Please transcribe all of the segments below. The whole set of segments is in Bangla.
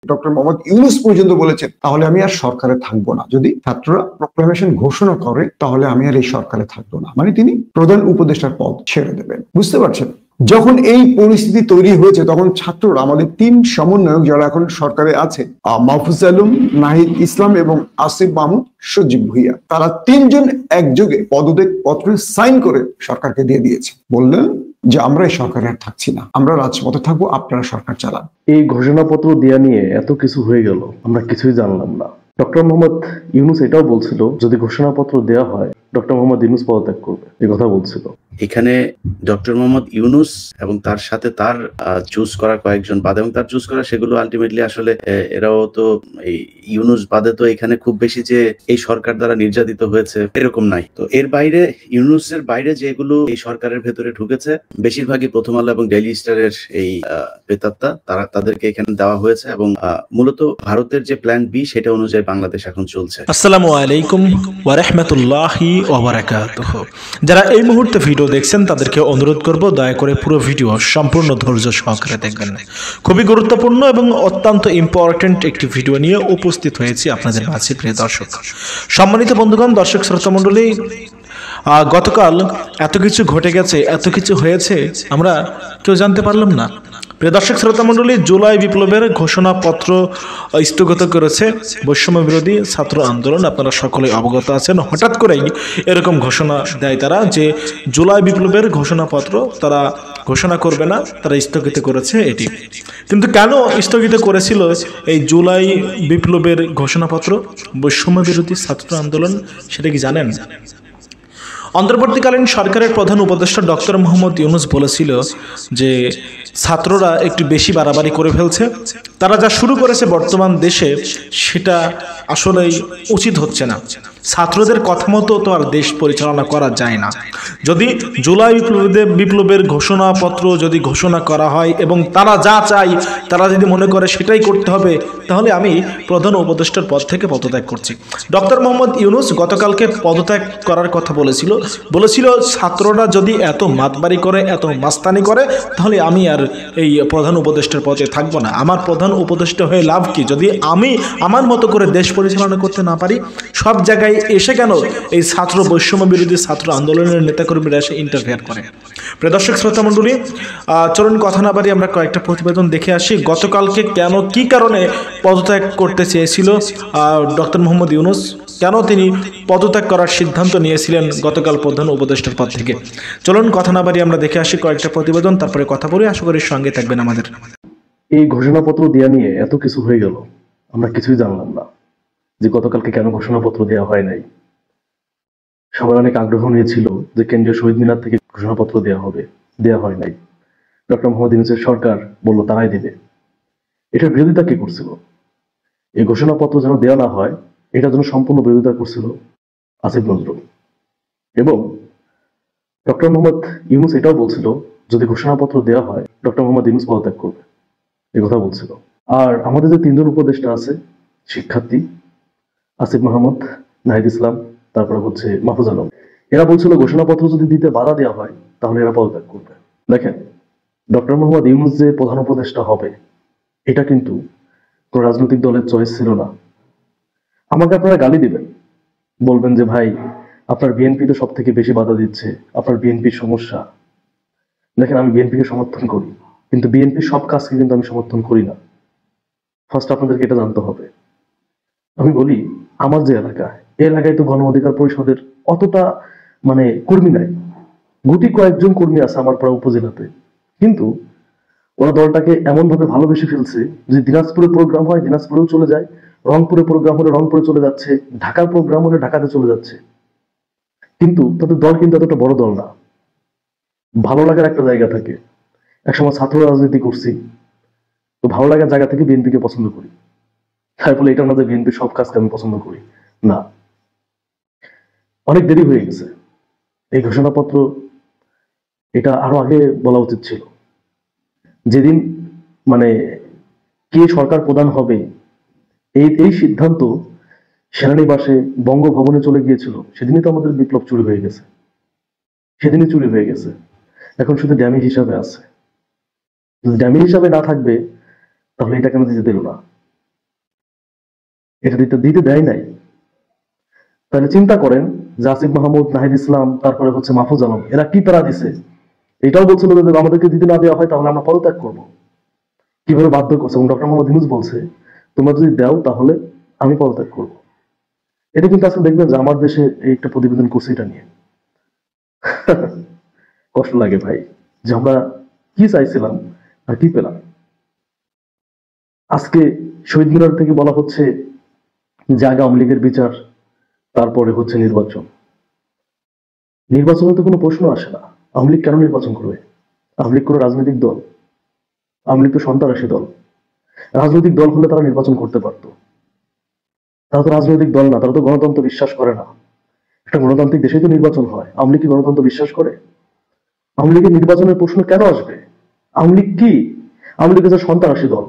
ডক্টর মোহাম্মদ ইউনূস পর্যন্ত বলেছেন তাহলে আমি আর সরকারে থাকবো না। যদি ছাত্ররা প্রক্লামেশন ঘোষণা করে তাহলে আমি আর এই সরকারে থাকবো না, মানে তিনি প্রধান উপদেষ্টার পদ ছেড়ে দেবেন। বুঝতে পারছেন? যখন এই পরিস্থিতি তৈরি হয়েছে তখন ছাত্ররা, আমাদের তিন সমন্বয়ক যারা এখন সরকারে আছে, মাহফুজ আলম, নাহিদ ইসলাম এবং আসিফ মাহমুদ সজীব ভুইয়া, তারা তিনজন একযোগে পদত্যাগ পত্র সাইন করে সরকারকে দিয়ে দিয়েছে। বললেন যে আমরা এই সরকারে আর থাকছি না, আমরা রাজপথে থাকবো, আপনারা সরকার চালান। এই ঘোষণাপত্র দেয়া নিয়ে এত কিছু হয়ে গেল, আমরা কিছুই জানলাম না। ডক্টর মোহাম্মদ ইউনূস এটাও বলছিল যদি ঘোষণাপত্র দেয়া হয় ডক্টর মোহাম্মদ ইউনূস পদত্যাগ করবে, এই কথা বলছিল। এখানে ডক্টর মোহাম্মদ ইউনূস এবং তার সাথে তার চুজ করা কয়েকজন বাদে, এবং তার চুজ করা সেগুলো আলটিমেটলি আসলে এরাও তো এই ইউনূস বাদে তো এখানে খুব বেশি যে এই সরকার দ্বারা নির্যাতিত হয়েছে এরকম নাই। তো এর বাইরে, ইউনূসের বাইরে যেগুলো এই সরকারের ভেতরে ঢুকেছে বেশিরভাগই প্রথম আলো এবং ডেইলি স্টারের এই প্রেতাত্মা, তাদেরকে এখানে দেওয়া হয়েছে। এবং মূলত ভারতের যে প্ল্যান বি সেটা অনুযায়ী বাংলাদেশ এখন চলছে। আসসালামু আলাইকুম ওয়া রাহমাতুল্লাহি ওয়া বারাকাতুহু। যারা এই মুহূর্তে ভিডিও দেখছেন তাদেরকে অনুরোধ করব দয়া করে পুরো ভিডিও সম্পূর্ণ ধৈর্য সহকারে দেখবেন। খুবই গুরুত্বপূর্ণ এবং অত্যন্ত ইম্পর্টেন্ট একটি ভিডিও নিয়ে উপস্থিত হয়েছি আপনাদের মাঝে প্রিয় দর্শক। সম্মানিত বন্ধুগণ, দর্শক শ্রোতা মণ্ডলী, গতকাল এত কিছু ঘটে গেছে, এত কিছু হয়েছে, আমরা কেউ জানতে পারলাম না। প্রিয় দর্শক শ্রোতা মণ্ডলী, জুলাই বিপ্লবের ঘোষণাপত্র স্থগিত করেছে বৈষম্য বিরোধী ছাত্র আন্দোলন। আপনারা সকলেই অবগত আছেন। হঠাৎ করেই এরকম ঘোষণা দেয় তারা যে জুলাই বিপ্লবের ঘোষণাপত্র তারা ঘোষণা করবে না, তারা স্থগিত করেছে এটি। কিন্তু কেন স্থগিত করেছিল এই জুলাই বিপ্লবের ঘোষণাপত্র বৈষম্য বিরোধী ছাত্র আন্দোলন, সেটা কি জানেন? অন্তর্বর্তীকালীন সরকারের প্রধান উপদেষ্টা ডক্টর মোহাম্মদ ইউনূস বলেছিল যে ছাত্ররা একটু বেশি বাড়াবাড়ি করে ফেলছে, তারা যা শুরু করেছে বর্তমান দেশে সেটা আসলেই উচিত হচ্ছে না। ছাত্রদের কথা মতো তো আর দেশ পরিচালনা করা যায় না। যদি জুলাই বিপ্লবের ঘোষণাপত্র যদি ঘোষণা করা হয় এবং তারা যা চায় তারা যদি মনে করে সেটাই করতে হবে, তাহলে আমি প্রধান উপদেষ্টার পদ থেকে পদত্যাগ করছি। ডক্টর মোহাম্মদ ইউনূস গতকালকে পদত্যাগ করার কথা বলেছিল ছাত্ররা যদি এত মাতবাড়ি করে, এত মাস্তানি করে, তাহলে আমি আর এই প্রধান উপদেষ্টার পদে থাকবো না। আমার প্রধান উপদেষ্টা হয়ে লাভ কি যদি আমি আমার মতো করে দেশ পরিচালনা করতে না পারি? সব জায়গায় এসে কেন এই ছাত্র বৈষম্য বিরোধী ছাত্র আন্দোলনের নেতাকর্মীরা এসে ইন্টারফেয়ার করে? প্রিয় দর্শক শ্রোতা মণ্ডলী, চলুন কথা না বাড়ি আমরা কয়েকটা প্রতিবেদন দেখে আসি। গতকালকে কেন, কি কারণে পদত্যাগ করতে চেয়েছিল ডক্টর মোহাম্মদ ইউনূস, কেন তিনি পদত্যাগ করার সিদ্ধান্ত নিয়েছিলেন গতকাল প্রধান উপদেষ্টার পদ থেকে? চলুন কথা না বাড়ি আমরা দেখে আসি কয়েকটা প্রতিবেদন, তারপরে কথা বলি। আশা করি সঙ্গে থাকবেন আমাদের। এই ঘোষণাপত্র দেয়া নিয়ে এত কিছু হয়ে গেল, আমরা কিছুই জানলাম না যে গতকালকে কেন ঘোষণাপত্র দেওয়া হয় নাই। সবাই অনেক আগ্রহ নিয়েছিল যে কেন্দ্রীয় শহীদ মিনার থেকে ঘোষণাপত্র দেওয়া হবে, দেওয়া হয় নাই। ডক্টর মোহাম্মদ ইউনূসের সরকার বলল তারাই দেবে। এটার বিরোধিতা কে করছিল? এই ঘোষণাপত্র যেন দেওয়া না হয় এটার জন্য সম্পূর্ণ বিরোধিতা করছিল আসিফ নজরুল। এবং ডক্টর মোহাম্মদ ইউনূস এটাও বলছিল যদি ঘোষণাপত্র দেওয়া হয় ডক্টর মোহাম্মদ ইউনূস পদত্যাগ করবে, এই কথা বলছিল। আর আমাদের যে তিনজন উপদেষ্টা আছে, শিক্ষার্থী আসিফ মাহমুদ, নাহিদ ইসলাম, তারপরে হচ্ছে মাহফুজ আলম, এরা বলছিল ঘোষণাপত্র যদি দিতে বাধা দেওয়া হয় তাহলে এরা পদত্যাগ করবে। দেখেন, ডক্টর মোহাম্মদ ইউনূস যে প্রধান উপদেষ্টা হবে এটা কিন্তু কোন রাজনৈতিক দলের চয়েস ছিল না। আমাকে আপনারা গালি দিবেন, বলবেন যে ভাই আপনার বিএনপি তো সব থেকে বেশি বাধা দিচ্ছে, আপনার বিএনপির সমস্যা। দেখেন, আমি বিএনপিকে সমর্থন করি, কিন্তু বিএনপির সব কাজকে কিন্তু আমি সমর্থন করি না। ফার্স্ট আপনাদেরকে এটা জানতে হবে। আমি বলি আমার যে এলাকা, এই এলাকায় তো গণ অধিকার পরিষদের অতটা কর্মী নাই, গুটি কয়েকজন কর্মী আছে আমার পাড়া উপজেলাতে, কিন্তু ওরা দলটাকে এমন ভাবে ভালোবেসে ফেলছে যে দিনাজপুরে প্রোগ্রাম হয় দিনাজপুরেও চলে যায়, রংপুরে প্রোগ্রাম হলে রংপুরে চলে যাচ্ছে, ঢাকার প্রোগ্রাম হলে ঢাকাতে চলে যাচ্ছে। কিন্তু তাদের দল কিন্তু এতটা বড় দল না। ভালো লাগার একটা জায়গা থাকে, একসময় ছাত্র রাজনীতি করছি, তো ভালো লাগার জায়গা থেকে বিএনপিকে পছন্দ করি। তাই বলে এটা না যে বিএনপির সব কাজকে আমি পছন্দ করি না। অনেক দেরি হয়ে গেছে। এই ঘোষণাপত্র এটা আরো আগে বলা উচিত ছিল। যেদিন কে সরকার প্রধান হবে এই সিদ্ধান্ত সেনানিবাসে বঙ্গভবনে চলে গিয়েছিল, সেদিনই তো আমাদের বিপ্লব চুরি হয়ে গেছে, সেদিনই চুরি হয়ে গেছে। এখন শুধু ড্যামেজ হিসাবে আছে। যদি ড্যামেজ হিসাবে না থাকবে তাহলে এটা কেন দিতে দিল না? এটা দিতে দিতে দেয় নাই। তাহলে চিন্তা করেন যে আসিফ মাহমুদ, নাহিদ ইসলাম, তারপরে হচ্ছে মাহফুজ আলম, এরা কি প্যারা দিছে। এটাও বলছিল যে আমাদেরকে দিতে না দেওয়া হয় তাহলে আমরা পদত্যাগ করবো। কিভাবে বাধ্য করছে, এবং ডক্টর মোহাম্মদ ইউনূস বলছে তোমরা যদি দাও তাহলে আমি পদত্যাগ করবো। এটা কিন্তু আজকে দেখবেন যে আমার দেশে এই একটা প্রতিবেদন করছে এটা নিয়ে। কষ্ট লাগে ভাই, যে আমরা কি চাইছিলাম আর কি পেলাম। আজকে শহীদ মিনার থেকে বলা হচ্ছে যে আগে আওয়ামী লীগের বিচার, তারপরে হচ্ছে নির্বাচন। নির্বাচনে তো কোনো প্রশ্ন আসে না। আওয়ামী লীগ কেন নির্বাচন করবে? আওয়ামী লীগ কোনো রাজনৈতিক দল? আওয়ামী লীগ তো সন্ত্রাসী দল। রাজনৈতিক দল হলে তারা নির্বাচন করতে পারতো। তারা তো রাজনৈতিক দল না, তারা তো গণতন্ত্র বিশ্বাস করে না। একটা গণতান্ত্রিক দেশেই তো নির্বাচন হয়। আওয়ামী লীগ কি গণতন্ত্র বিশ্বাস করে? আওয়ামী লীগের নির্বাচনের প্রশ্ন কেন আসবে? আওয়ামী লীগ কি? আওয়ামী লীগ হচ্ছে সন্ত্রাসী দল।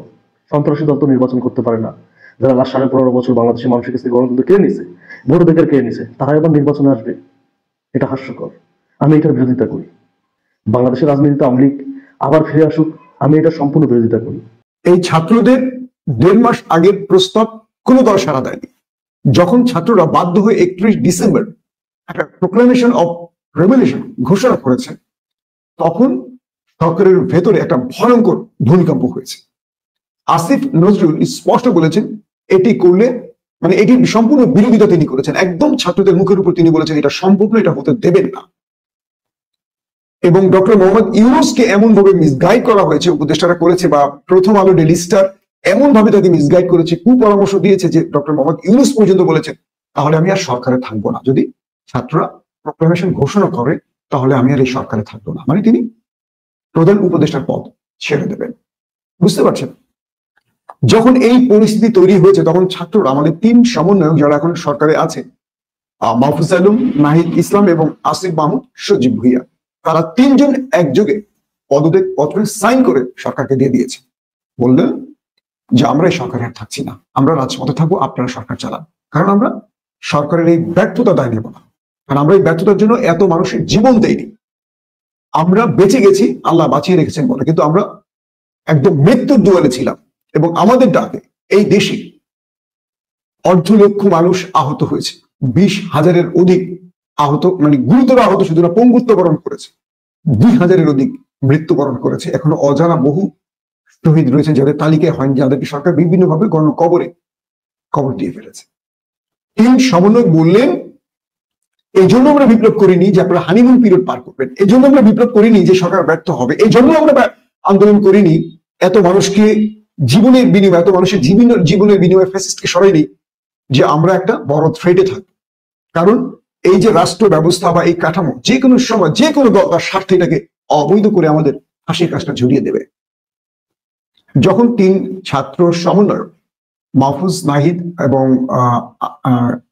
সন্ত্রাসী দল তো নির্বাচন করতে পারে না। যারা লাস্ট 15.5 বছর বাংলাদেশের মানুষের কাছে গণতন্ত্র কেড়ে নিছে, ভোটাধিকার কেড়ে নিছে, তারা এবার নির্বাচনে আসবে? এটা হাস্যকর। আমি এটার বিরোধিতা করি। বাংলাদেশের রাজনীতিতে আওয়ামী লীগ আবার ফিরে আসুক, আমি এটা সম্পূর্ণ বিরোধিতা করি। এই ছাত্রদের 1.5 মাস আগের প্রস্তাব কোনো দল সাড়া দেয়নি। যখন ছাত্ররা বাধ্য হয়ে 31 ডিসেম্বর একটা প্রোক্লামেশন অফ রেভলিউশন ঘোষণা করেছে, তখন সরকারের ভেতরে একটা ভয়ঙ্কর ভূমিকম্প হয়েছে। আসিফ নজরুল স্পষ্ট বলেছেন এটি করলে, মানে এটি সম্পূর্ণ বিরোধিতা তিনি করেছেন। একদম ছাত্রদের মুখের উপর তিনি বলেছেন এটা সম্ভব না, এটা হতে দেবেন না। এবং ডক্টর মোহাম্মদ ইউনূসকে এমন ভাবে মিসগাইড করা হয়েছে, উপদেষ্টারা করেছে, বা প্রথম আলো ডেইলি স্টার এমন ভাবে তাকে মিসগাইড করেছে, কুপরামর্শ দিয়েছে, যে ডক্টর মোহাম্মদ ইউনূস পর্যন্ত বলেছেন তাহলে আমি আর সরকারে থাকবো না। যদি ছাত্ররা প্রোক্লামেশন ঘোষণা করে তাহলে আমি আর এই সরকারে থাকবো না। মানে তিনি প্রধান উপদেষ্টার পদ ছেড়ে দেবেন। বুঝতে পারছেন? যখন এই পরিস্থিতি তৈরি হয়েছে তখন ছাত্ররা, আমাদের 3 সমন্বয়ক যারা এখন সরকারে আছে, মাহফুজ আলম, নাহিদ ইসলাম এবং আসিফ মাহমুদ, সজীব ভুইয়া, তারা 3 জন একযোগে পদত্যাগ পত্র সাইন করে সরকারকে দিয়ে দিয়েছে। বললেন যে আমরা এই সরকারে আর থাকছি না, আমরা রাজপথে থাকবো, আপনারা সরকার চালান। কারণ আমরা সরকারের এই ব্যর্থতা দায় নেব না। কারণ আমরা এই ব্যর্থতার জন্য এত মানুষের জীবন দেইনি। আমরা বেঁচে গেছি, আল্লাহ বাঁচিয়ে রেখেছেন বলে, কিন্তু আমরা একদম মৃত্যুর দুয়ারে ছিলাম। এবং আমাদের ডাকে এই দেশে 1.5 লক্ষ মানুষ আহত হয়েছে, 20,000-এর অধিক আহত, মানে গুরুতর আহত, শুধু না পঙ্গুত্ব বরণ করেছে, 2,000-এর অধিক মৃত্যুবরণ করেছে। এখনো অজানা বহু শহীদ রয়েছে যাদের তালিকায় হয়নি, যাদেরকে সরকার বিভিন্নভাবে কবর দিয়ে ফেলেছে। এই সমন্বয় বললেন এই জন্য আমরা বিপ্লব করিনি যে আপনারা হানিমুন পিরিয়ড পার করবেন, এই জন্য আমরা বিপ্লব করিনি যে সরকার ব্যর্থ হবে, এই জন্য আমরা আন্দোলন করিনি, এত মানুষকে জীবনের বিনিময়ে, এত মানুষের জীবনের বিনিময়ে ফ্যাসিস্টকে সরাইনি যে আমরা একটা বড় থ্রেটে থাকবো। কারণ এই যে রাষ্ট্র ব্যবস্থা বা এই কাঠামো যে কোনো সময় যে কোনো দল তার স্বার্থে এটাকে অবৈধ করে আমাদের ফাঁসির কাজটা ঝুলিয়ে দেবে। যখন 3 ছাত্র সমন্বয়ক মাহফুজ, নাহিদ এবং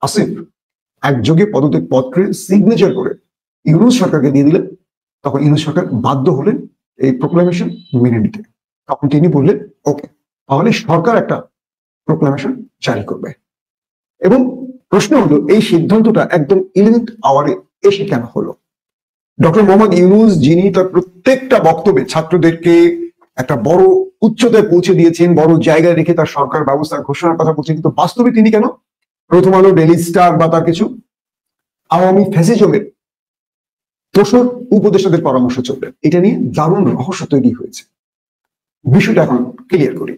আসিফ একযোগে পদত্যাগ পত্রে সিগনেচার করে ইউনূস সরকারকে দিয়ে দিলেন, তখন ইউনূস সরকার বাধ্য হলেন এই প্রোক্লামেশন মেনে নিতে। তখন তিনি বললেন ওকে, তাহলে সরকার একটা প্রোক্লামেশন জারি করবে। এবং প্রশ্ন হলো এই সিদ্ধান্তটা একদম 11th আওয়ারে এসে কেন হলো? ডক্টর মোহাম্মদ ইউনূস, যিনি তার প্রত্যেকটা বক্তব্যে ছাত্রদেরকে একটা বড় উচ্চতায় পৌঁছে দিয়েছেন, বড় জায়গায় রেখে তার সরকার ব্যবস্থার ঘোষণার কথা বলছেন, কিন্তু বাস্তবে তিনি কেন প্রথম আলো, ডেইলি স্টার বা তার কিছু আওয়ামী ফ্যাসিজমের দোসর উপদেষ্টাদের পরামর্শ চলবেন? এটা নিয়ে দারুণ রহস্য তৈরি হয়েছে। বিষয়টা এখন ক্লিয়ার করি।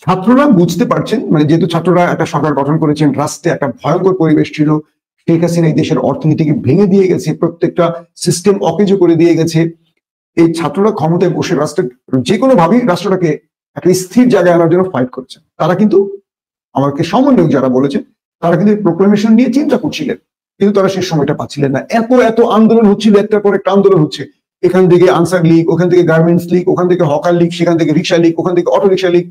ছাত্ররা বুঝতে পারছেন, মানে যেহেতু ছাত্ররা একটা সরকার গঠন করেছেন, রাষ্ট্রে একটা ভয়ঙ্কর পরিবেশ ছিল, শেখ হাসিনা এই দেশের অর্থনীতিকে ভেঙে দিয়ে গেছে, প্রত্যেকটা সিস্টেম অকেজো করে দিয়ে গেছে। এই ছাত্ররা ক্ষমতায় বসে রাষ্ট্রের যে কোনো ভাবেই রাষ্ট্রটাকে একটা স্থির জায়গায় আনার জন্য ফাইট করছেন। তারা কিন্তু আমাকে সমন্বয়ক যারা বলেছেন, তারা কিন্তু প্রোক্লামেশন নিয়ে চিন্তা করছিলেন, কিন্তু তারা সেই সময়টা পাচ্ছিলেন না। এত আন্দোলন হচ্ছিল, একটার পর একটা আন্দোলন হচ্ছে। এখান থেকে আনসার লীগ, ওখান থেকে গার্মেন্টস লীগ, ওখান থেকে হকার লীগ, সেখান থেকে রিক্সা লীগ, ওখান থেকে অটো রিক্সা লীগ।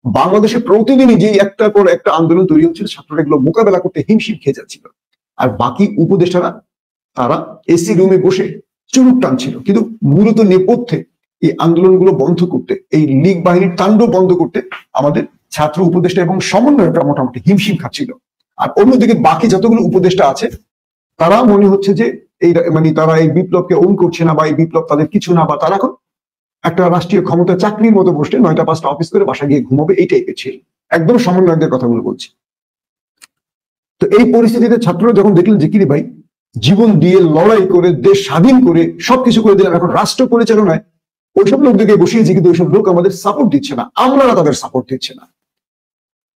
বাংলাদেশে প্রতিদিনই যে একটার পর একটা আন্দোলন তৈরি হচ্ছিল, ছাত্ররা এগুলো মোকাবেলা করতে হিমশিম খেয়ে যাচ্ছিল। আর বাকি উপদেষ্টারা তারা এসি রুমে বসে চুরুট টানছিল। কিন্তু মূলত নেপথ্যে এই আন্দোলনগুলো বন্ধ করতে, এই লীগ বাহিনীর তাণ্ডব বন্ধ করতে আমাদের ছাত্র উপদেষ্টা এবং সমন্বয়করা মোটামুটি হিমশিম খাচ্ছিল। আর অন্যদিকে বাকি যতগুলো উপদেষ্টা আছে তারা মনে হচ্ছে যে এই মানে তারা এই বিপ্লবকে ওন করছে না, বা এই বিপ্লব তাদের কিছু না, বা তারা এখন একটা রাষ্ট্রীয় ক্ষমতা চাকরির মতো বসে 9টা 5টা অফিস করে বাসা গিয়ে ঘুমাবে, এই টাইপের ছিল। একদম সমন্বয়কদের কথাগুলো বলছি। তো এই পরিস্থিতিতে ছাত্ররা যখন দেখলেন যে কি রে ভাই, জীবন দিয়ে লড়াই করে দেশ স্বাধীন করে সবকিছু করে দিলাম, এখন রাষ্ট্র পরিচালনায় ওইসব লোকদেরকে বসিয়েছি, কিন্তু ওইসব লোক আমাদের সাপোর্ট দিচ্ছে না, আমরা তাদের সাপোর্ট দিচ্ছে না।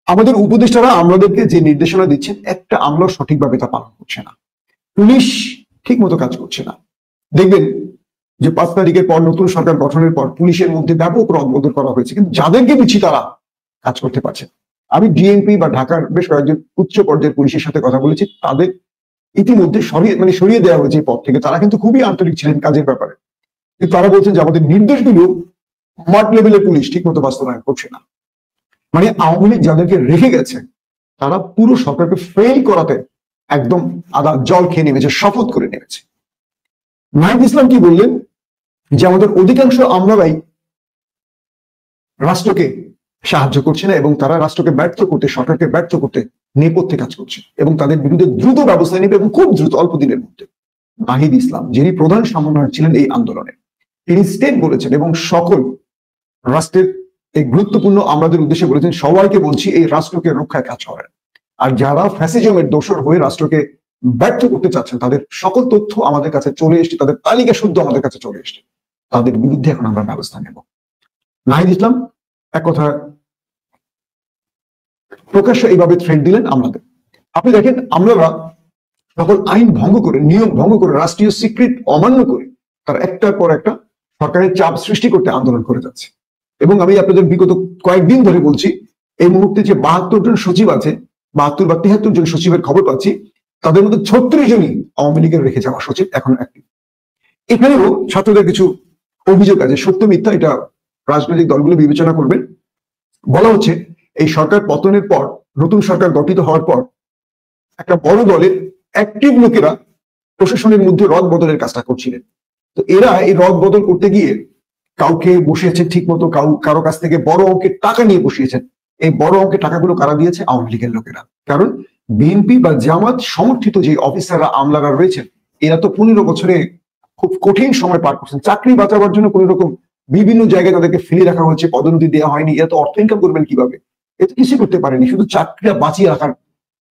আমাদের উপদেষ্টারা আমাদেরকে যে নির্দেশনা দিচ্ছেন একটা আমলা সঠিকভাবে তা পালন করছে না, পুলিশ ঠিক মতো কাজ করছে না। দেখবেন যে 5 তারিখের পর নতুন সরকার গঠনের পর পুলিশের মধ্যে ব্যাপক রদবদল করা হয়েছে, কিন্তু যাদেরকে দিচ্ছি তারা কাজ করতে পারছে। আমি ডিএমপি বা ঢাকার বেশ কয়েকজন উচ্চ পর্যায়ের পুলিশের সাথে কথা বলেছি, তাদের ইতিমধ্যে সরিয়ে দেওয়া হয়েছে পদ থেকে। তারা কিন্তু খুবই আন্তরিক ছিলেন কাজের ব্যাপারে, কিন্তু তারা বলছেন যে আমাদের নির্দেশগুলো মাঠ লেভেলের পুলিশ ঠিক মতো বাস্তবায়ন করছে না। মানে আওয়ামী লীগ যাদেরকে রেখে গেছে তারা পুরো সরকারকে ফেল করাতে একদম আদা জল খেয়ে নেমেছে, শপথ করে নেমেছে। নাহিদ ইসলাম কি বললেন যে আমাদের অধিকাংশ আমলারাই রাষ্ট্রকে সাহায্য করছে না এবং তারা রাষ্ট্রকে ব্যর্থ করতে, সরকারকে ব্যর্থ করতে নেপথ্যে কাজ করছে এবং তাদের বিরুদ্ধে দ্রুত ব্যবস্থা নেবে এবং খুব দ্রুত, অল্প দিনের মধ্যে। নাহিদ ইসলাম যিনি প্রধান সমন্বয়ক ছিলেন এই আন্দোলনে, তিনি স্টেট বলেছেন এবং সকল রাষ্ট্রের এই গুরুত্বপূর্ণ আমলাদের উদ্দেশ্যে বলেছেন, সবাইকে বলছি এই রাষ্ট্রকে রক্ষায় কাজ করেন, আর যারা ফ্যাসিজমের দোসর হয়ে রাষ্ট্রকে ব্যর্থ করতে চাচ্ছেন তাদের সকল তথ্য আমাদের কাছে চলে এসছে, তাদের তালিকা শুদ্ধ আমাদের কাছে চলে এসছে, তাদের বিরুদ্ধে এখন আমরা ব্যবস্থা নেব। নাহিদ ইসলাম এক কথা প্রকাশ্য এইভাবে থ্রেট দিলেন আমলাদের। আপনি দেখেন আমলারা সকল আইন ভঙ্গ করে, নিয়ম ভঙ্গ করে, রাষ্ট্রীয় স্বীকৃতি অমান্য করে তার একটার পর একটা সরকারের চাপ সৃষ্টি করতে আন্দোলন করে যাচ্ছে। এবং আমি আপনাদের বিগত কয়েকদিন ধরে বলছি, এই মুহূর্তে যে 72 জন সচিব আছে, 72 বা 73 জন সচিবের খবর পাচ্ছি, তাদের মধ্যে 36 জনই আওয়ামী লীগের রেখে যাওয়া সচিব এখন অ্যাক্টিভ। এখানেও ছাত্রদের কিছু অভিযোগ আছে, সত্য মিথ্যা এটা রাজনৈতিক দলগুলো বিবেচনা করবেন। বলা হচ্ছে এই সরকার পতনের পর, নতুন সরকার গঠিত হওয়ার পর একটা বড় দলের অ্যাক্টিভ লোকেরা প্রশাসনের মধ্যে রদ বদলের কাজটা করছিলেন। তো এরা এই রদ বদল করতে গিয়ে কাউকে বসিয়েছে ঠিক মতো, কারো কাছ থেকে বড় অঙ্কের টাকা নিয়ে বসিয়েছেন। এই বড় অঙ্কের টাকাগুলো কারা দিয়েছে? আওয়ামী লীগের লোকেরা। কারণ বিএনপি বা জামাত সমর্থিত যে অফিসাররা, আমলারা রয়েছেন, এরা তো 15 বছরে খুব কঠিন সময় পার করছেন। চাকরি বাঁচাবার জন্য কোন রকম বিভিন্ন জায়গায় তাদেরকে ফেলে রাখা হয়েছে, পদোন্নতি দেওয়া হয়নি। এরা তো অর্থ ইনকাম করবেন কিভাবে? এতে কিছু করতে পারেনি, শুধু চাকরিটা বাঁচিয়ে রাখার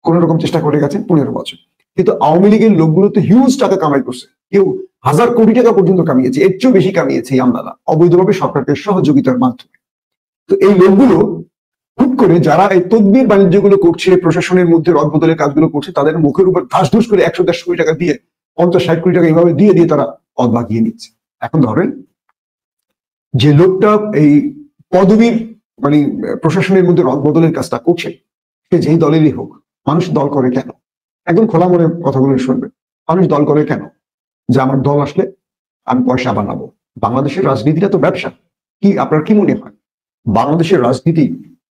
কোন রকম চেষ্টা করে গেছেন 15 বছর। কিন্তু আওয়ামী লীগের লোকগুলো তো হিউজ টাকা কামাই করছে, কেউ 1000 কোটি টাকা পর্যন্ত কামিয়েছে, এর চেয়েও বেশি কামিয়েছে এই আমলারা অবৈধভাবে সরকারকে সহযোগিতার মাধ্যমে। তো এই লোকগুলো হুট করে যারা এই তদবির বাণিজ্যগুলো করছে, প্রশাসনের মধ্যে রদবদলের কাজগুলো করছে, তাদের মুখের উপর ধাস করে 100-150 কোটি টাকা দিয়ে, 50-60 কোটি টাকা এইভাবে দিয়ে দিয়ে তারা পদ বাগিয়ে নিচ্ছে। এখন ধরেন যে লোকটা এই পদবীর মানে প্রশাসনের মধ্যে রদবদলের কাজটা করছে, সে যেই দলেরই হোক, মানুষ দল করে কেন? একদম খোলা মনে কথাগুলো শুনবেন। মানুষ দল করে কেন? যে আমার দল আসলে আমি পয়সা বানাবো। বাংলাদেশের রাজনীতিটা তো ব্যবসা। কি আপনার কি মনে হয় বাংলাদেশের রাজনীতি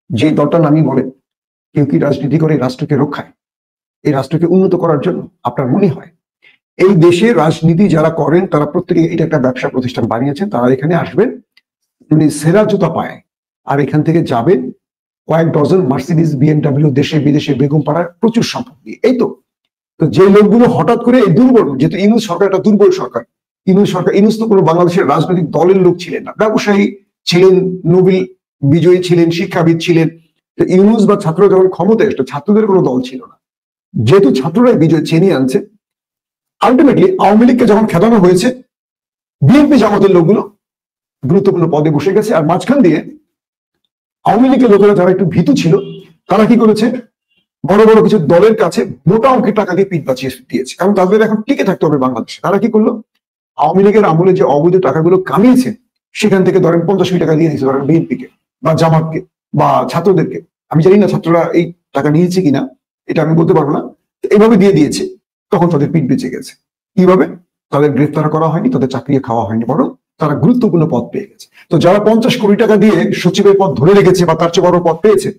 যে দলটার নামই বলে, কেউ কি রাজনীতি করে রাষ্ট্রকে রক্ষায়, এই রাষ্ট্রকে উন্নত করার জন্য? আপনার মনে হয় এই দেশে রাজনীতি যারা করেন তারা প্রত্যেকে এটা একটা ব্যবসা প্রতিষ্ঠান বানিয়েছেন? তারা এখানে আসবেন মানে সেরা জুতা পায়, আর এখান থেকে যাবেন কয়েক ডজন মার্সিডিজ, বিএমডাব্লিউ, দেশে বিদেশে বেগম পাড়ার প্রচুর সম্পদ নিয়ে। এই তো যে লোকগুলো হঠাৎ করে এই দুর্বল, যেহেতু ইউনূস সরকার একটা দুর্বল সরকার, ইউনূস তো কোনো বাংলাদেশের রাজনৈতিক দলের লোক ছিলেন না, ব্যবসায়ী ছিলেন, নোবেল বিজয়ী ছিলেন, শিক্ষাবিদ ছিলেন। ইউনূস বা ছাত্র যখন ক্ষমতায় এসেছে, ছাত্রদের কোনো দল ছিল না, যেহেতু ছাত্ররাই বিজয় ছিনিয়ে আনছে। আলটিমেটলি আওয়ামী লীগকে যখন খেদানো হয়েছে, বিএনপি জামাতের লোকগুলো গুরুত্বপূর্ণ পদে বসে গেছে, আর মাঝখান দিয়ে আওয়ামী লীগের লোকেরা যারা একটু ভীতু ছিল তারা কি করেছে, বড় বড় কিছু দলের কাছে মোটা অঙ্কের টাকা দিয়ে পিঠ বাঁচিয়ে দিয়েছে, কারণ তাদের এখন টিকে থাকতে হবে বাংলাদেশে। তারা কি করলো, আওয়ামী লীগের আমলে যে অবৈধ টাকাগুলো কামিয়েছে সেখান থেকে ধরেন 50 কোটি টাকা দিয়ে দিয়েছে, ধরেন বিএনপিকে বা জামাতকে বা ছাত্রদেরকে। আমি জানি না ছাত্ররা এই টাকা নিয়েছে কিনা, এটা আমি বলতে পারবো না। এইভাবে দিয়ে দিয়েছে, তখন তাদের পিঠ বেঁচে গেছে। কিভাবে? তাদের গ্রেফতার করা হয়নি, তাদের চাকরি খাওয়া হয়নি, বরং তারা গুরুত্বপূর্ণ পদ পেয়ে গেছে। তো যারা 50 কোটি টাকা দিয়ে সচিবের পদ ধরে রেখেছে বা তার চেয়ে বড় পদ পেয়েছে,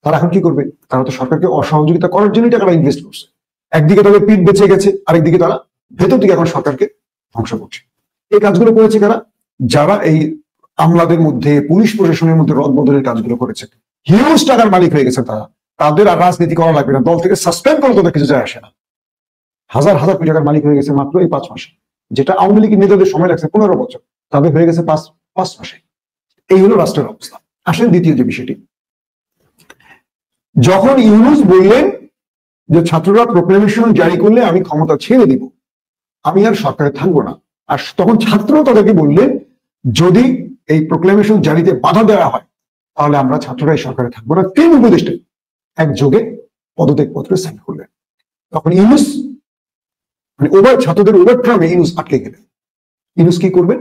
তারা এখন কি করবে? তারা তো সরকারকে অসহযোগিতা করার জন্যই টাকাটা ইনভেস্ট করছে। একদিকে তাদের পিঠ বেঁচে গেছে, আরেকদিকে তারা ভেতর থেকে এখন সরকারকে ধ্বংস করছে। এই কাজগুলো করেছে কারা? যারা এই আমলাদের মধ্যে, পুলিশ প্রশাসনের মধ্যে রদবদলের কাজগুলো করেছে, হিউজ টাকার মালিক হয়ে গেছে তারা। তাদের আর রাজনীতি করা লাগবে না, দল থেকে সাসপেন্ড করে তাদের কিছু যায় আসে না। হাজার হাজার কোটি টাকার মালিক হয়ে গেছে মাত্র এই 5 মাসে, যেটা আওয়ামী লীগের নেতাদের সময় লাগছে 15 বছর, তাদের হয়ে গেছে 5 মাসে। এই হলো রাষ্ট্রের অবস্থা। আসেন দ্বিতীয় যে বিষয়টি, যখন ইউনূস বললেন যে ছাত্ররা প্রোক্লেমেশন জারি করলে আমি ক্ষমতা ছেড়ে দিব, আমি আর সরকারে থাকবো না। আর তখন ছাত্র তাদেরকে বললেন যদি এই প্রোক্লেমেশন জারিতে বাধা দেওয়া হয় তাহলে আমরা ছাত্ররা এই সরকারে থাকবো না। 3 উপদেষ্টা একযোগে পদত্যাগ পত্রে সাইন করলেন। তখন ইউনূস মানে ছাত্রদের ওভারট্রামে ইউনূস আটকে গেলেন। ইউনূস কি করবেন?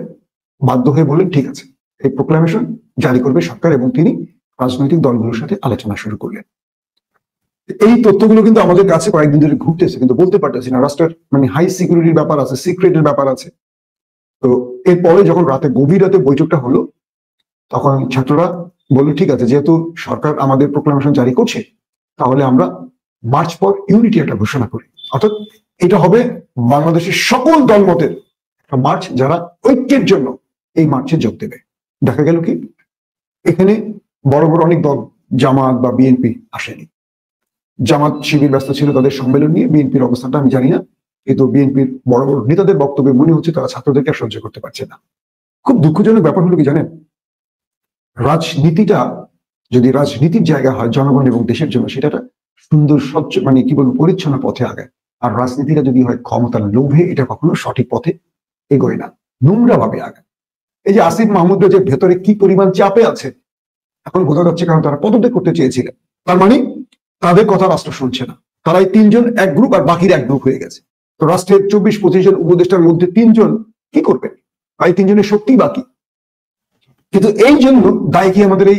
বাধ্য হয়ে বললেন ঠিক আছে, এই প্রোক্লেমেশন জারি করবে সরকার, এবং তিনি রাজনৈতিক দলগুলোর সাথে আলোচনা শুরু করলেন। এই তথ্যগুলো কিন্তু আমাদের কাছে কয়েকদিন ধরে ঘুরতেছে, কিন্তু বলতে পারতেছি না। রাষ্ট্রের মানে হাই সিকিউরিটির ব্যাপার আছে, সিক্রেটের ব্যাপার আছে। তো এরপরে যখন গভীর রাতে বৈঠকটা হলো, তখন ছাত্ররা বললো ঠিক আছে, যেহেতু সরকার আমাদের প্রোক্লেমেশন জারি করছে তাহলে আমরা মার্চ ফর ইউনিটি একটা ঘোষণা করি। অর্থাৎ এটা হবে বাংলাদেশের সকল দলমতের একটা মার্চ, যারা ঐক্যের জন্য এই মার্চে যোগ দেবে। দেখা গেল কি এখানে বড় বড় অনেক দল, জামাত বা বিএনপি আসেনি। জামাত শিবির ব্যস্ত ছিল তাদের সম্মেলন নিয়ে, বিএনপির অবস্থানটা আমি জানি না, কিন্তু বিএনপির বড় বড় নেতাদের বক্তব্যে মনে হচ্ছে তারা ছাত্রদেরকে সহ্য করতে পারছে না। খুব দুঃখজনক ব্যাপার হলো কি জানেন, রাজনীতিটা যদি রাজনীতির জায়গা হয় জনগণ এবং দেশের জন্য, সেটা একটা সুন্দর স্বচ্ছ মানে কি বলবো পরিচ্ছন্ন পথে আগায়। আর রাজনীতিটা যদি হয় ক্ষমতার লোভে, এটা কখনো সঠিক পথে এগোয় না, নোংরা ভাবে আগায়। এই যে আসিফ মাহমুদরা যে ভেতরে কি পরিমাণ চাপে আছে এখন বোঝা যাচ্ছে, কারণ তারা পদত্যাগ করতে চেয়েছিলেন। তার মানে তাদের কথা রাষ্ট্র শুনছে না। তারা এই 3 জন এক গ্রুপ আর বাকির এক গ্রুপ হয়ে গেছে। তো রাষ্ট্রের 24-25 জন উপদেষ্টার মধ্যে 3 জন কি করবেন? এই 3 জনের শক্তি বাকি। কিন্তু এই জন্য দায় কি আমাদের এই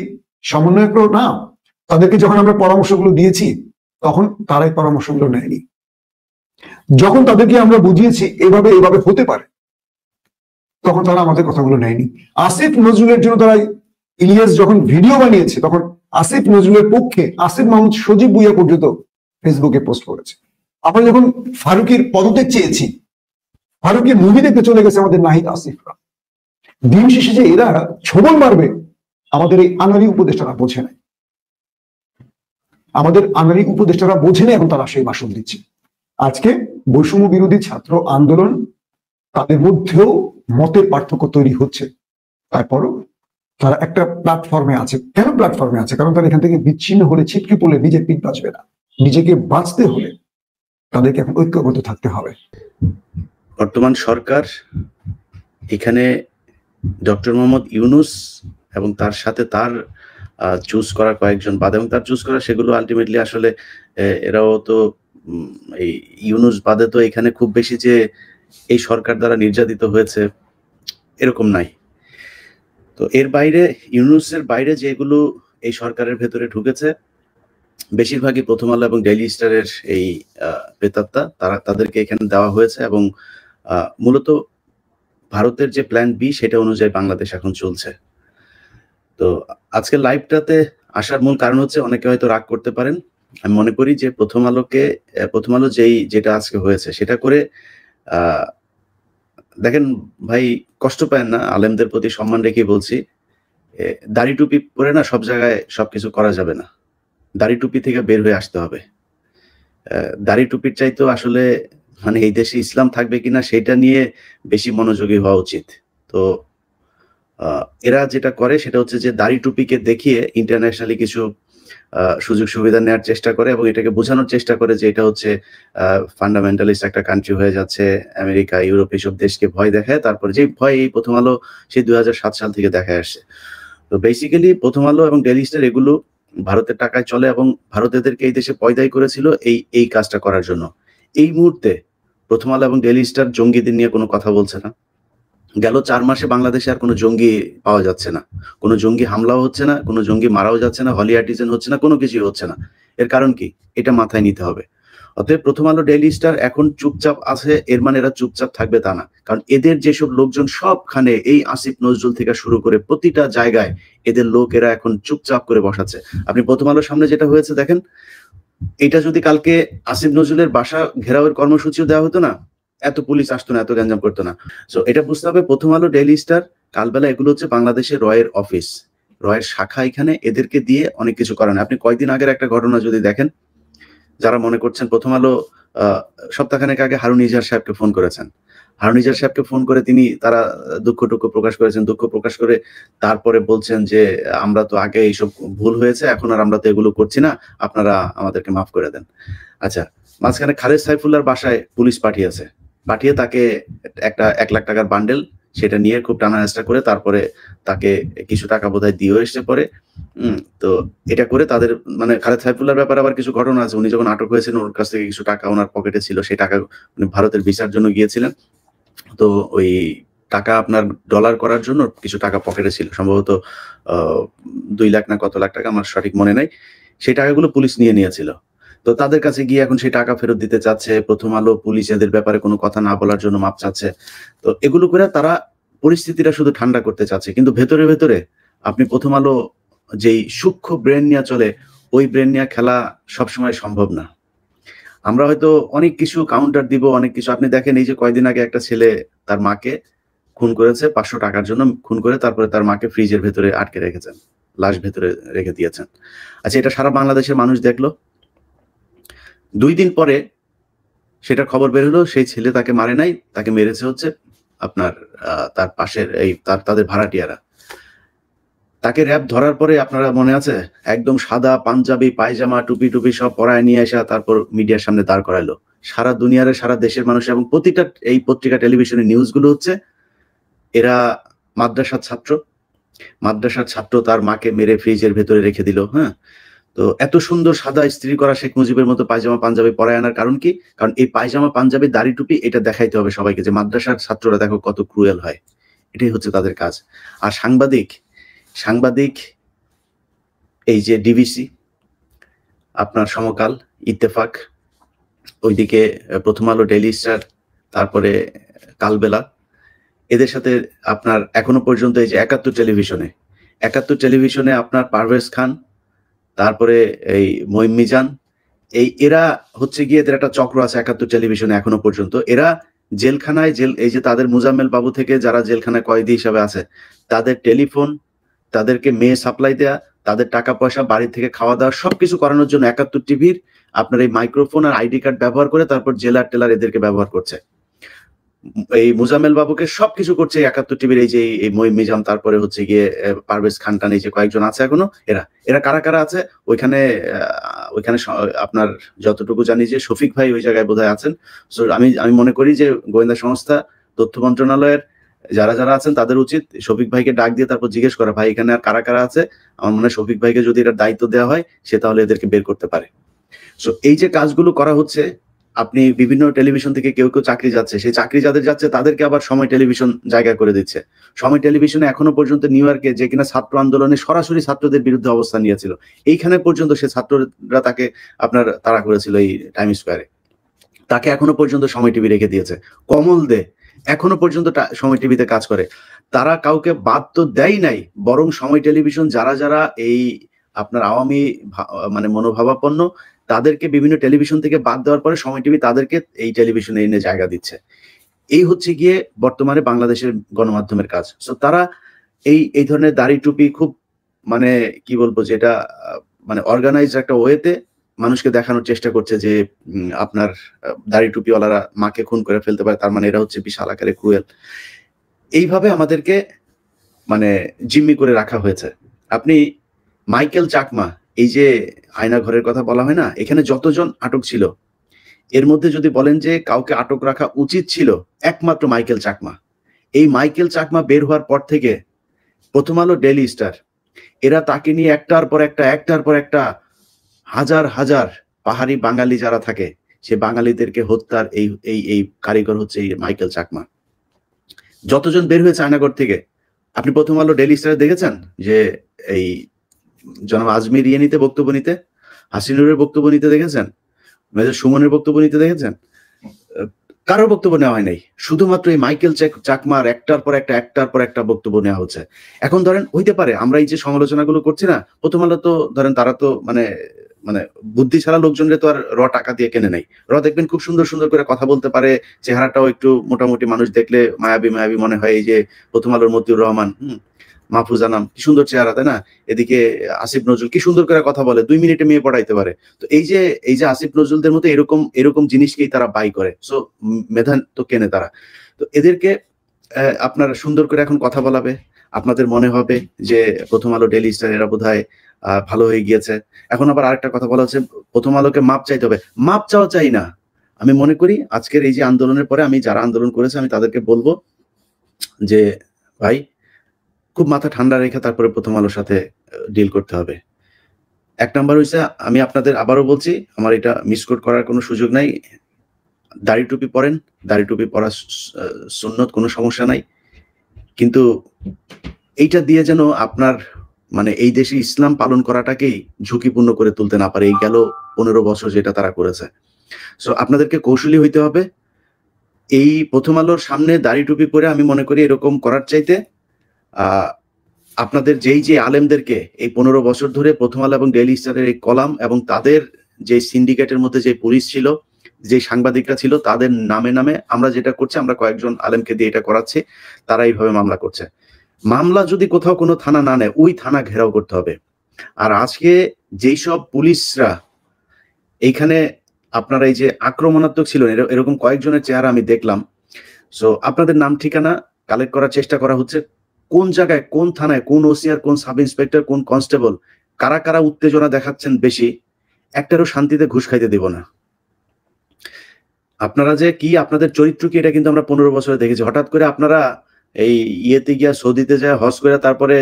সমন্বয়করাও না? তাদেরকে যখন আমরা পরামর্শগুলো দিয়েছি তখন তারা এই পরামর্শগুলো নেয়নি। যখন তাদেরকে আমরা বুঝিয়েছি এভাবে এভাবে হতে পারে, তখন তারা আমাদের কথাগুলো নেয়নি। আসিফ নজরুলের জন্য তারা ইলিয়াস যখন ভিডিও বানিয়েছে, তখন আসিফ নজরুলের পক্ষে আসিফ মাহমুদ, সজীব ভুইয়া পর্যন্ত ফেসবুকে পোস্ট করেছে। আমরা যখন ফারুকের পদত্যাগ চেয়েছি, ফারুকের মুভি দেখতে চলে গেছে আমাদের নাহিদ আসিফরা। দিন শেষে যে এরা ছবল মারবে, আমাদের এই আনারি উপদেষ্টারা বোঝে নাই। আমাদের আনারি উপদেষ্টারা বোঝে না, এখন তারা সেই মাসুল দিচ্ছে। আজকে বৈষম্য বিরোধী ছাত্র আন্দোলন, তাদের মধ্যেও মতের পার্থক্য তৈরি হচ্ছে, তারপরও তারা একটা প্ল্যাটফর্মে আছে। কেন প্ল্যাটফর্মে আছে? কারণ তারা এখান থেকে বিচ্ছিন্ন হলে, ছিটকে পড়লে নিজের পিঠ বাঁচবে না। নিজেকে বাঁচতে হলে তাদেরকে এখন ঐক্যবদ্ধ থাকতে হবে। বর্তমান সরকার এখানে ডক্টর মোহাম্মদ ইউনূস এবং তার সাথে তার চুজ করা কয়েকজন বাদ, এবং তার চুজ করা সেগুলো আলটিমেটলি আসলে এরাও তো এই ইউনূস বাদে তো এখানে খুব বেশি যে এই সরকার দ্বারা নির্যাতিত হয়েছে এরকম নাই। তো এর বাইরে, ইউনূসের বাইরে যেগুলো এই সরকারের ভেতরে ঢুকেছে, বেশিরভাগই প্রথম আলো এবং ডেইলি স্টারের এই প্রেতাত্মা, তাদেরকে এখানে দেওয়া হয়েছে। এবং মূলত ভারতের যে প্ল্যান বি, সেটা অনুযায়ী বাংলাদেশ এখন চলছে। তো আজকের লাইভটাতে আসার মূল কারণ হচ্ছে, অনেকে হয়তো রাগ করতে পারেন, আমি মনে করি যে প্রথম আলো যেটা আজকে হয়েছে সেটা করে দেখেন ভাই, কষ্ট পায় না, আলেমদের প্রতি সম্মান রেখেই বলছি, দাড়ি টুপি পরে না সব জায়গায় সবকিছু করা যাবে না। দাড়ি টুপি থেকে বের হয়ে আসতে হবে। দাড়ি টুপির চাইতো আসলে মানে এই দেশে ইসলাম থাকবে কিনা সেটা নিয়ে বেশি মনোযোগী হওয়া উচিত। তো এরা যেটা করে সেটা হচ্ছে যে দাড়ি টুপিকে দেখিয়ে ইন্টারন্যাশনালি কিছু সুযোগ সুবিধা নেওয়ার চেষ্টা করে, এবং এটাকে বোঝানোর চেষ্টা করে যে এটা হচ্ছে ফান্ডামেন্টালিস্ট একটা কান্ট্রি হয়ে যাচ্ছে। আমেরিকা, ইউরোপ এইসব দেশকে ভয় দেখায়। তারপরে যে ভয় এই প্রথম আলো সেই 2007 সাল থেকে দেখায় আসছে। তো বেসিক্যালি প্রথম আলো এবং ডেইলি স্টার এগুলো ভারতের টাকায় চলে, এবং ভারত এদেরকে এই দেশে পয়দাই করেছিল এই কাজটা করার জন্য। এই মুহূর্তে প্রথম আলো এবং ডেইলি স্টার জঙ্গিদের নিয়ে কোনো কথা বলছে না। গেল 4 মাসে বাংলাদেশে আর কোনো জঙ্গি পাওয়া যাচ্ছে না, কোনো জঙ্গি হামলাও হচ্ছে না, কোনো জঙ্গি মারাও যাচ্ছে না, হলি আর্টিজেন হচ্ছে না, কোনো কিছুই হচ্ছে না। এর কারণ কি? এটা মাথায় নিতে হবে। অতএব প্রথম আলো ডেইলি স্টার এখন চুপচাপ আছে, এর মানে এরা চুপচাপ থাকবে তা না। কারণ এদের যেসব লোকজন সবখানে, এই আসিফ নজরুল থেকে শুরু করে প্রতিটা জায়গায় এদের লোকেরা এখন চুপচাপ করে বসাচ্ছে। আপনি প্রথম আলোর সামনে যেটা হয়েছে দেখেন, এটা যদি কালকে আসিফ নজরুলের বাসা ঘেরাওয়ের কর্মসূচিও দেওয়া হতো না, এত পুলিশ আসতো না, এত গ্যাঞ্জাম করতো না। সো এটা বুঝতে হবে, প্রথম আলো ডেইলি স্টার কালবেলা এগুলো হচ্ছে বাংলাদেশের রয়ের অফিস, রয়ের শাখা। এখানে এদেরকে দিয়ে অনেক কিছু করানো। আপনি কয়েকদিন আগের একটা ঘটনা যদি দেখেন, যারা মনে করছেন প্রথম আলো সপ্তাহখানেক আগে হারুন ইজাহার সাহেবকে ফোন করেছেন। হারুনিজার সাহেবকে ফোন করে তারা দুঃখ প্রকাশ করেছেন। দুঃখ প্রকাশ করে তারপরে বলছেন যে আমরা তো আগে এইসব ভুল হয়েছে, এখন আর আমরা তো এগুলো করছি না, আপনারা আমাদেরকে মাফ করে দেন। আচ্ছা, মাঝখানে খালেদ সাইফুল্লাহর বাসায় পুলিশ পাঠিয়ে তাকে একটা 1 লাখ টাকার বান্ডেল সেটা নিয়ে খুব টানা হেঁচড়া করে তারপরে তাকে কিছু টাকা বোধহয় দিয়েও এসে পরে। তো এটা করে তাদের মানে খালেদ সাইফুল্লাহর ব্যাপারে আবার কিছু ঘটনা আছে। উনি যখন আটক হয়েছিলেন ওর কাছ থেকে কিছু টাকা ওনার পকেটে ছিল, সেই টাকা উনি ভারতের ভিসার জন্য গিয়েছিলেন। তো ওই টাকা আপনার ডলার করার জন্য কিছু টাকা পকেটে ছিল, সম্ভবত 2 লাখ না কত লাখ টাকা, আমার সঠিক মনে নাই। সেই টাকাগুলো পুলিশ নিয়েছিল। তো তাদের কাছে গিয়ে এখন সেই টাকা ফেরত দিতে চাচ্ছে। প্রথম আলো পুলিশ এদের ব্যাপারে কোনো কথা না বলার জন্য মাপ চাচ্ছে। তো এগুলো করে তারা পরিস্থিতিটা শুধু ঠান্ডা করতে চাচ্ছে, কিন্তু ভেতরে আপনি প্রথম আলো যেই সূক্ষ্ম ব্রেন নিয়ে চলে, ওই ব্রেন নিয়ে খেলা সবসময় সম্ভব না। আমরা হয়তো অনেক কিছু কাউন্টার দিব, অনেক কিছু। আপনি দেখেন, এই যে কয়েকদিন আগে একটা ছেলে তার মাকে খুন করেছে 500 টাকার জন্য, খুন করে তারপরে তার মাকে ফ্রিজের ভেতরে আটকে রেখেছেন, লাশ ভেতরে রেখে দিয়েছেন। আচ্ছা, এটা সারা বাংলাদেশের মানুষ দেখলো। 2 দিন পরে সেটা খবর বের হলো, সেই ছেলে তাকে মারে নাই, তাকে মেরেছে হচ্ছে আপনার তার পাশের তাদের ভাড়াটিয়ারা। তাকে র‍্যাব ধরার পরে আপনারা মনে আছে, একদম সাদা পাঞ্জাবি পায়জামা টুপি সব পরায় নিয়ে আসা, তারপর মিডিয়ার সামনে দাঁড় করাইলো। সারা দুনিয়ার সারা দেশের মানুষ এবং প্রতিটা এই পত্রিকা টেলিভিশনে নিউজগুলো হচ্ছে এরা মাদ্রাসার ছাত্র তার মাকে মেরে ফ্রিজের ভেতরে রেখে দিল। হ্যাঁ, তো এত সুন্দর সাদা ইস্ত্রি করা শেখ মুজিবের মতো পায়জামা পাঞ্জাবি পরায় আনার কারণ কি? কারণ এই পায়জামা পাঞ্জাবি দাড়ি টুপি এটা দেখাইতে হবে সবাইকে যে মাদ্রাসার ছাত্ররা দেখো কত ক্রুয়েল হয়। এটাই হচ্ছে তাদের কাজ। আর সাংবাদিক এই যে ডিবিসি, আপনার সমকাল, ইত্তেফাক, ওইদিকে প্রথম আলো, ডেইলি স্টার, তারপরে কালবেলা, এদের সাথে আপনার এখনো পর্যন্ত এই যে 71 টেলিভিশনে আপনার পারভেজ খান, তারপরে এই মঈন মিজান, এরা হচ্ছে গিয়ে এদের একটা চক্র আছে 71 টেলিভিশনে এখনো পর্যন্ত। এরা জেলখানায় এই যে তাদের মুজাম্মেল বাবু থেকে যারা জেলখানায় কয়েদি হিসাবে আছে, তাদের টেলিফোন, তাদেরকে মেয়ে সাপ্লাই দেয়া, তাদের টাকা পয়সা, বাড়ি থেকে খাওয়া দাওয়া সবকিছু করানোর জন্য 71 টিভির আপনার এই মাইক্রোফোন আর আইডি কার্ড ব্যবহার করে তারপর জেলার টেলার এদেরকে ব্যবহার করছে। এই মুজাম্মেল বাবুকে সবকিছু করছে 71 টিভির এই যে এই মঈন মিজান, তারপরে হচ্ছে গিয়ে পারভেজ খানটান, এই যে কয়েকজন আছে এখনো। এরা কারা আছে ওইখানে আপনার যতটুকু জানি যে শফিক ভাই ওই জায়গায় বোধহয় আছেন। সো আমি মনে করি যে গোয়েন্দা সংস্থা, তথ্য মন্ত্রণালয়ের যারা আছেন তাদের উচিত শফিক ভাইকে ডাক দিয়ে তারপর জিজ্ঞেস করা, ভাই এখানে আর কারা আছে। আমার মনে হয় শফিক ভাইকে যদি এটার দায়িত্ব দেওয়া হয়, সে তাহলে এদেরকে বের করতে পারে। সো এই যে কাজগুলো করা হচ্ছে, আপনি বিভিন্ন টেলিভিশন থেকে কেউ চাকরি যাচ্ছে, সেই চাকরি যাদের যাচ্ছে তাদেরকে আবার সময় টেলিভিশন জায়গা করে দিচ্ছে। সময় টেলিভিশনে এখনো পর্যন্ত নিউ ইয়র্কে যে কিনা ছাত্র আন্দোলনে সরাসরি ছাত্রদের বিরুদ্ধে অবস্থান নিয়েছিল, এইখানে পর্যন্ত সে ছাত্ররা তাকে আপনার তাড়া করেছিল এই টাইম স্কোয়ারে, তাকে এখনো পর্যন্ত সময় টিভি রেখে দিয়েছে। কমল দে এখনো পর্যন্ত সময় টিভিতে কাজ করে। তারা কাউকে বাদ তো দেয় নাই, বরং সময় টেলিভিশন যারা এই আপনার আওয়ামী মানে মনোভাবাপন্ন, তাদেরকে বিভিন্ন টেলিভিশন থেকে বাদ দেওয়ার পরে সময় টিভি তাদেরকে এই টেলিভিশনে এনে জায়গা দিচ্ছে। এই হচ্ছে গিয়ে বর্তমানে বাংলাদেশের গণমাধ্যমের কাজ। সো তারা এই ধরনের দাড়ি টুপি খুব মানে কি বলবো, যেটা মানে অর্গানাইজ একটা ওয়েতে মানুষকে দেখানোর চেষ্টা করছে যে আপনার দাড়ি টুপিওয়ালারা মাকে খুন করে ফেলতে পারে, তার মানে এরা হচ্ছে বিশাল আকারে ক্রুয়েল। এইভাবে আমাদেরকে মানে জিম্মি করে রাখা হয়েছে। আপনি মাইকেল চাকমা, এই যে আয়না ঘরের কথা বলা হয় না, এখানে যতজন আটক ছিল এর মধ্যে যদি বলেন যে কাউকে আটক রাখা উচিত ছিল, একমাত্র মাইকেল চাকমা। এই মাইকেল চাকমা বের হওয়ার পর থেকে প্রথম আলো, ডেইলি স্টার, এরা তাকে নিয়ে একটার পর একটা হাজার পাহাড়ি বাঙালি যারা থাকে, সে বাঙালিদেরকে হত্যার এই কারিগর হচ্ছে এই মাইকেল চাকমা। যতজন বের হয়েছে আয়নাগর থেকে, আপনি প্রথম আলো, ডেইলি স্টারে দেখেছেন যে এই জনাব আজমির নিতে বক্তব্য নিতে, হাসিনুরের বক্তব্য নিতে দেখেছেন, মেজর সুমনের বক্তব্য নিতে দেখেছেন? কারোর বক্তব্য নেওয়া হয় নাই, শুধুমাত্র এই মাইকেল চাকমার একটার পর একটা বক্তব্য নেওয়া হচ্ছে। এখন ধরেন হইতে পারে আমরা এই যে সমালোচনাগুলো করছি না, প্রথম আলো তো ধরেন তারা তো মানে বুদ্ধি ছাড়া লোকজনরে তো আর টাকা দিয়ে কেনে নাই। দেখবেন খুব সুন্দর করে কথা বলতে পারে, চেহারাটাও একটু মোটামুটি মানুষ দেখলে মায়াবী মনে হয়। এই যে প্রথম আলোর মতিউর রহমান, মাহফুজা নাম, কি সুন্দর চেহারা, তাই না? এদিকে আসিফ নজরুল কি সুন্দর করে কথা বলে, 2 মিনিটে মেয়ে পড়াইতে পারে। তো এই যে আসিফ নজরুলদের মতো এরকম জিনিসকেই তারা বাই করে। সো মেধা তো কেনে তারা। তো এদেরকে আপনার সুন্দর করে এখন কথা বলাবে, আপনাদের মনে হবে যে প্রথম আলো, ডেইলি স্টার এরা বোধহয় ভালো হয়ে গিয়েছে। এখন আবার আরেকটা কথা বলা হচ্ছে প্রথম আলোকে মাপ চাইতে হবে। মাপ চাওয়া চাই না। আমি মনে করি আজকের এই যে আন্দোলনের পরে আমি যারা আন্দোলন করেছে আমি তাদেরকে বলবো যে ভাই খুব মাথা ঠান্ডা রেখে তারপরে প্রথম আলোর সাথে ডিল করতে হবে। এক নাম্বার হয়েছে, আমি আপনাদের আবারও বলছি, আমার এটা মিসকোট করার কোনো সুযোগ নাই। দাড়ি টুপি পরেন, দাড়ি টুপি পরা সুন্নত, কোনো সমস্যা নাই, কিন্তু এইটা দিয়ে যেন আপনার মানে এই দেশে ইসলাম পালন করাটাকেই ঝুঁকিপূর্ণ করে তুলতে না পারে। এই গেল 15 বছর যেটা তারা করেছে। সো আপনাদেরকে কৌশলী হইতে হবে। এই প্রথম আলোর সামনে দাড়ি টুপি পরে আমি মনে করি এরকম করার চাইতে আপনাদের যেই যে আলেমদেরকে এই 15 বছর ধরে প্রথম আলো এবং ডেইলি স্টারের এই কলাম এবং তাদের যে সিন্ডিকেটের মধ্যে যে পুলিশ ছিল, যে সাংবাদিকরা ছিল, তাদের নামে নামে আমরা যেটা করছি, আমরা কয়েকজন আলেমকে দিয়ে এটা করাচ্ছি, তারা এইভাবে মামলা করছে। মামলা যদি কোথাও কোনো থানা না নেয়, ওই থানা ঘেরাও করতে হবে। আর আজকে যেই সব পুলিশরা এইখানে আপনারা এই যে আক্রমণাত্মক ছিল, এরকম কয়েকজনের চেহারা আমি দেখলাম। সো আপনাদের নাম ঠিকানা কালেক্ট করার চেষ্টা করা হচ্ছে, কোন জায়গায়, কোন থানায়, কোন ওসিআর, কোন সাব ইন্সপেক্টর, কোন কনস্টেবল, কারা কারা উত্তেজনা দেখাচ্ছেন বেশি, একটারও শান্তিতে ঘুষ খাইতে দিব না। আপনারা যে কি, আপনাদের চরিত্র কি, এটা কিন্তু আমরা 15 বছরে দেখেছি। হঠাৎ করে আপনারা এই ইয়েতে গিয়া, সৌদিতে যায় হজ করে, তারপরে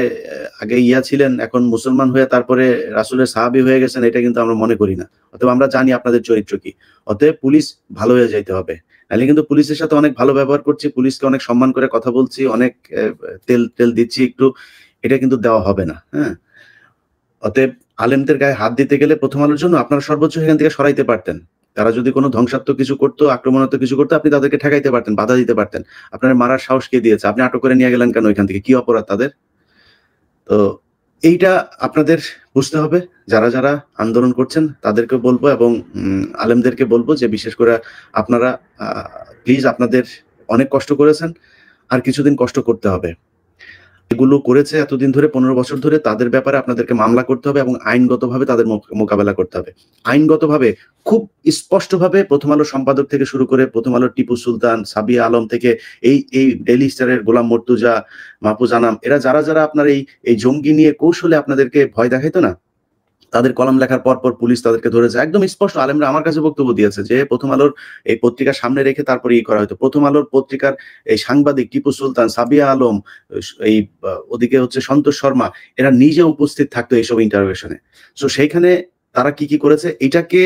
আগে ইয়া ছিলেন, এখন মুসলমান হয়ে তারপরে রাসূলের সাহাবী হয়ে গেছেন, এটা কিন্তু আমরা মনে করি না। অতএব আমরা জানি আপনাদের চরিত্র কি। অতএব পুলিশ ভালো হয়ে যাইতে হবে, নাহলে কিন্তু পুলিশের সাথে অনেক ভালো ব্যবহার করছি, পুলিশকে অনেক সম্মান করে কথা বলছি, অনেক তেল দিচ্ছি একটু, এটা কিন্তু দেওয়া হবে না। হ্যাঁ, অতএব আলেমদের গায়ে হাত দিতে গেলে প্রথম আলোর জন্য আপনারা সর্বোচ্চ এখান থেকে সরাইতে পারতেন। তারা যদি কোনো ধ্বংসাত্মক কিছু করতো, আক্রমণাত্মক কিছু করতো, আপনি তাদেরকে ঠেকাইতে পারতেন, বাধা দিতে পারতেন। আপনারা মারার সাহস কে দিয়েছে? আপনি আটক করে নিয়ে গেলেন কেন? এখান থেকে কি অপরাধ তাদের? তো এইটা আপনাদের বুঝতে হবে। যারা যারা আন্দোলন করছেন তাদেরকে বলবো এবং আলেমদেরকে বলবো যে বিশেষ করে আপনারা প্লিজ, আপনাদের অনেক কষ্ট করেছেন, আর কিছুদিন কষ্ট করতে হবে। এগুলো করেছে এতদিন ধরে, 15 বছর ধরে, তাদের ব্যাপারে আপনাদেরকে মামলা করতে হবে এবং আইনগতভাবে তাদের মোকাবেলা করতে হবে। আইনগতভাবে খুব স্পষ্টভাবে প্রথম আলো সম্পাদক থেকে শুরু করে প্রথম আলোর টিপু সুলতান, সাবিয়া আলম থেকে এই ডেইলি স্টারের গোলাম মর্তুজা, মাহফুজ আনাম, এরা যারা যারা আপনার এই জঙ্গি নিয়ে কৌশলে আপনাদেরকে ভয় দেখাইতো না, তাদের কলম লেখার পর পুলিশ তাদেরকে ধরেছে। একদম স্পষ্ট আলেমরা আমার কাছে বক্তব্য দিয়েছে যে প্রথম আলোর এই পত্রিকার সামনে রেখে তারপরে করা হতো। প্রথম আলোর পত্রিকার এই সাংবাদিক টিপু সুলতান, সাবিয়া আলম, এই ওদিকে হচ্ছে সন্তোষ শর্মা, এরা নিজে উপস্থিত থাকতো এইসব ইন্টারভিউশনে। সো সেইখানে তারা কি করেছে, এটাকে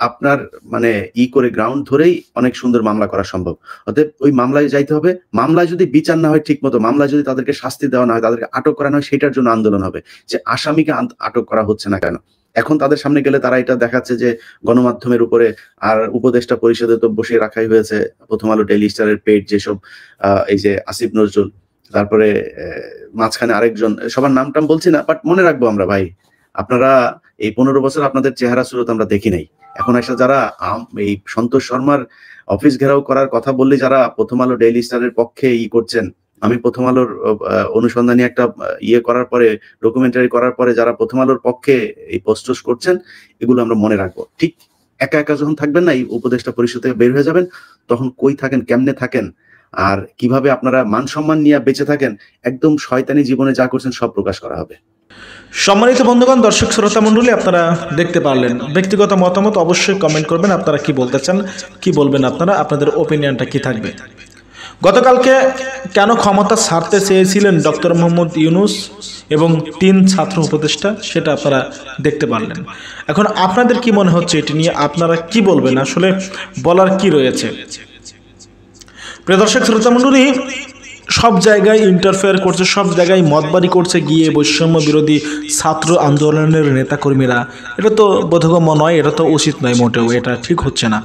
আপনার মানে করে গ্রাউন্ড ধরেই অনেক সুন্দর মামলা করা সম্ভব। অতএব ওই মামলায় যাইতে হবে। মামলায় যদি বিচার না হয় ঠিক মতো, মামলায় যদি তাদেরকে শাস্তি দেওয়া না হয়, তাদেরকে আটক করা না হয়, সেটার জন্য আন্দোলন হবে যে আসামিকে আটক করা হচ্ছে না কেন। এখন তাদের সামনে গেলে তারা এটা দেখাচ্ছে যে গণমাধ্যমের উপরে আর উপদেষ্টা পরিষদে তো বসে রাখাই হয়েছে প্রথম আলো, ডেইলি স্টারের পেট যেসব, এই যে আসিফ নজরুল, তারপরে মাঝখানে আরেকজন, সবার নাম টাম বলছি না, বাট মনে রাখবো আমরা। ভাই, আপনারা এই 15 বছর আপনাদের চেহারা সুরত আমরা দেখি নাই। এখন এসে যারা এই সন্তোষ শর্মার অফিস ঘেরাও করার কথা বললে যারা প্রথম আলো, ডেইলি স্টারের পক্ষে করছেন, আমি প্রথম আলোর অনুসন্ধানী একটা করার পরে, ডকুমেন্টারি করার পরে যারা প্রথম আলোর পক্ষে এই পোস্টস করছেন, এগুলো আমরা মনে রাখবো। ঠিক একা একা যখন থাকবেন না, এই উপদেষ্টা পরিষদ থেকে বের হয়ে যাবেন, তখন কই থাকেন, কেমনে থাকেন, আর কিভাবে আপনারা মান সম্মান নিয়ে বেঁচে থাকেন, একদম শয়তানি জীবনে যা করছেন সব প্রকাশ করা হবে। সম্মানিত বন্ধুগণ, দর্শক শ্রোতা মণ্ডলী, আপনারা দেখতে পারলেন। ব্যক্তিগত মতামত অবশ্যই কমেন্ট করবেন, আপনারা কি বলতে চান, কি বলবেন, আপনারা আপনাদের ওপিনিয়নটা কি থাকবে। গতকালকে কেন ক্ষমতা ছাড়তে চেয়েছিলেন ডক্টর মোহাম্মদ ইউনূস এবং 3 ছাত্র উপদেষ্টা, সেটা আপনারা দেখতে পারলেন। এখন আপনাদের কি মনে হচ্ছে এটি নিয়ে, আপনারা কি বলবেন, আসলে বলার কি রয়েছে? প্রিয় দর্শক শ্রোতা মণ্ডলী, সব জায়গায় ইন্টারফেয়ার করছে, সব জায়গায় মতবাড়ি করছে গিয়ে বৈষম্য বিরোধী ছাত্র আন্দোলনের নেতাকর্মীরা। এটা তো বোধগম্য নয়, এটা তো উচিত নয় মোটেও, এটা ঠিক হচ্ছে না।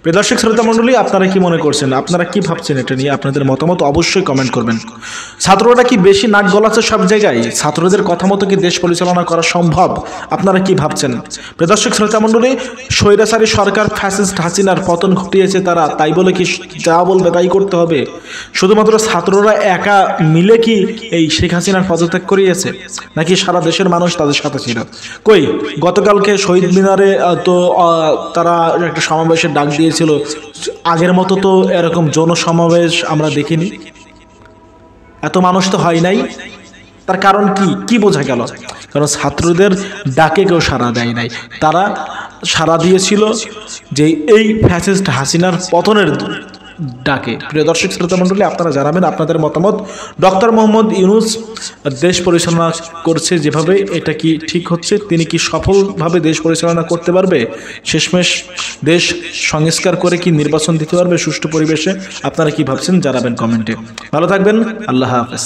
প্রিয় দর্শক শ্রোতা মণ্ডলী, আপনারা কি মনে করছেন, আপনারা কি ভাবছেন এটা নিয়ে? আপনাদের মতামত অবশ্যই কমেন্ট করবেন। ছাত্ররা কি বেশি নাক গলাচ্ছে সব জায়গায়? ছাত্রদের কথা মতো কি দেশ পরিচালনা করা সম্ভব? আপনারা কি ভাবছেন? প্রিয় দর্শক শ্রোতা মণ্ডলী, স্বৈরাচারী সরকার ফ্যাসিস্ট হাসিনার পতন ঘটিয়েছে তারা, তাই বলে কি যা বলবে তাই করতে হবে? শুধুমাত্র ছাত্ররা একা মিলে কি এই শেখ হাসিনার পদত্যাগ করিয়েছে, নাকি সারা দেশের মানুষ তাদের সাথে ছিল? কই, গতকালকে শহীদ মিনারে তো তারা একটা সমাবেশের ডাক দিয়ে দিয়েছিল, আগের মতো তো এরকম জনসমাবেশ আমরা দেখিনি, এত মানুষ তো হয় নাই। তার কারণ কি বোঝা গেল? কারণ ছাত্রদের ডাকে কেউ সাড়া দেয় নাই, তারা সাড়া দিয়েছিল যে এই ফ্যাসিস্ট হাসিনার পতনের ডাকে। প্রিয় দর্শক শ্রোতা মণ্ডলী, আপনারা জানাবেন আপনাদের মতামত। ডক্টর মোহাম্মদ ইউনূস দেশ পরিচালনা করছে যেভাবে, এটা কি ঠিক হচ্ছে? তিনি কি সফলভাবে দেশ পরিচালনা করতে পারবে? শেষমেশ দেশ সংস্কার করে কি নির্বাচন দিতে পারবে সুষ্ঠু পরিবেশে? আপনারা কি ভাবছেন জানাবেন কমেন্টে। ভালো থাকবেন, আল্লাহ হাফেজ।